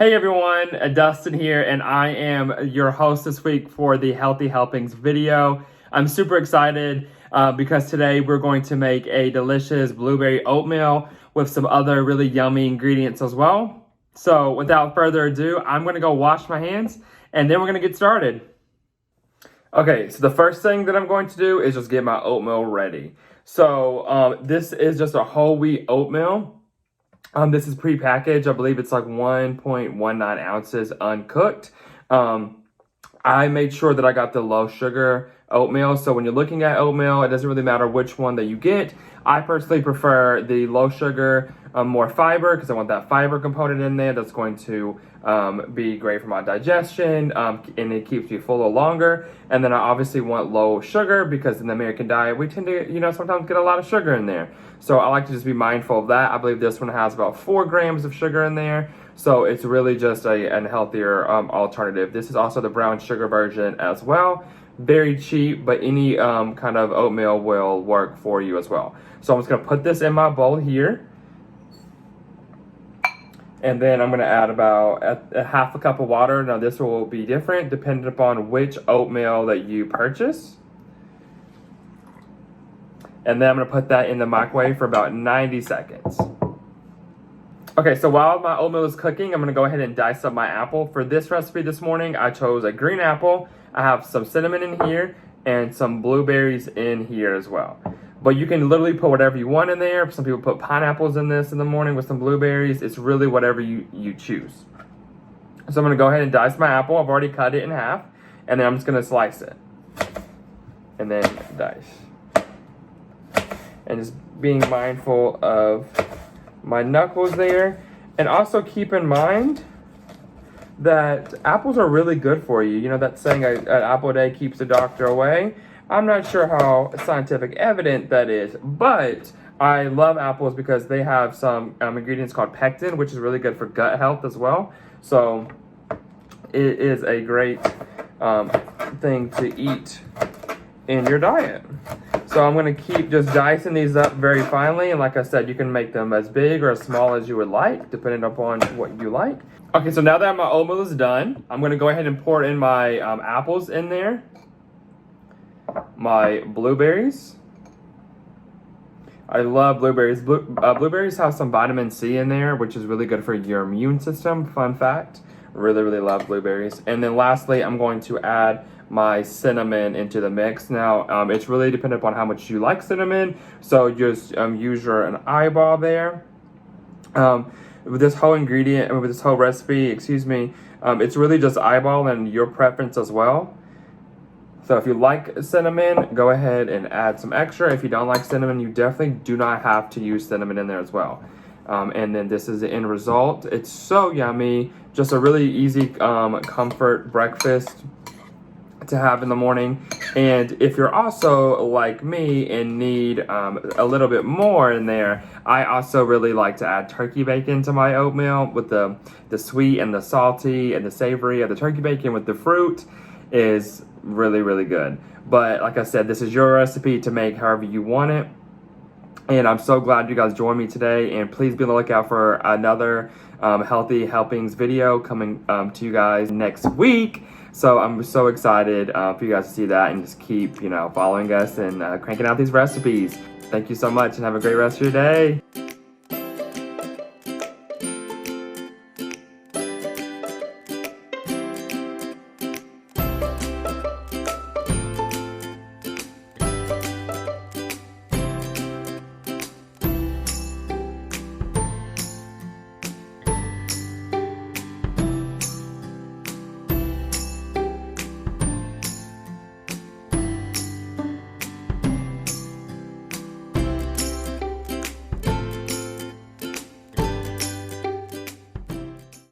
Hey everyone, Dustin here, and I am your host this week for the Healthy Helpings video. I'm super excited because today we're going to make a delicious blueberry oatmeal with some other really yummy ingredients as well. So without further ado, I'm going to go wash my hands and then we're going to get started. Okay, so the first thing that I'm going to do is just get my oatmeal ready. So this is just a whole wheat oatmeal. This is pre-packaged. I believe it's like 1.19 ounces uncooked. I made sure that I got the low sugar oatmeal. So when you're looking at oatmeal, it doesn't really matter which one that you get. I personally prefer the low sugar, more fiber, because I want that fiber component in there that's going to be great for my digestion, and it keeps you fuller longer. And then I obviously want low sugar because in the American diet, we tend to, sometimes get a lot of sugar in there. So I like to just be mindful of that. I believe this one has about 4 grams of sugar in there. So it's really just a healthier alternative. This is also the brown sugar version as well. Very cheap, but any kind of oatmeal will work for you as well. So I'm just gonna put this in my bowl here. And then I'm gonna add about a half a cup of water. Now this will be different depending upon which oatmeal that you purchase. And then I'm gonna put that in the microwave for about 90 seconds. Okay, so while my oatmeal is cooking, I'm gonna go ahead and dice up my apple. For this recipe this morning, I chose a green apple. I have some cinnamon in here and some blueberries in here as well. But you can literally put whatever you want in there. Some people put pineapples in this in the morning with some blueberries. It's really whatever you choose. So I'm gonna go ahead and dice my apple. I've already cut it in half. And then I'm just gonna slice it. And then dice. And just being mindful of my knuckles there. And also keep in mind that apples are really good for you. You know that saying, an apple a day keeps the doctor away? I'm not sure how scientific evident that is, but I love apples because they have some ingredients called pectin, which is really good for gut health as well. So it is a great thing to eat in your diet. So I'm gonna keep just dicing these up very finely, and like I said, you can make them as big or as small as you would like, depending upon what you like. Okay, so now that my oatmeal is done, I'm gonna go ahead and pour in my apples in there, my blueberries. I love blueberries. Blueberries have some vitamin C in there, which is really good for your immune system. Fun fact, really, really love blueberries. And then lastly, I'm going to add my cinnamon into the mix. Now, it's really dependent upon how much you like cinnamon, so just use an eyeball there. With this whole ingredient, with this whole recipe, it's really just eyeball and your preference as well. So if you like cinnamon, go ahead and add some extra. If you don't like cinnamon, you definitely do not have to use cinnamon in there as well. And then this is the end result. It's so yummy. Just a really easy comfort breakfast to have in the morning. And if you're also like me and need a little bit more in there, I also really like to add turkey bacon to my oatmeal with the sweet and the salty and the savory of the turkey bacon with the fruit is really, really good. But like I said, this is your recipe to make however you want it. And I'm so glad you guys joined me today. And please be on the lookout for another Healthy Helpings video coming to you guys next week. So I'm so excited for you guys to see that and just keep, following us and cranking out these recipes. Thank you so much and have a great rest of your day.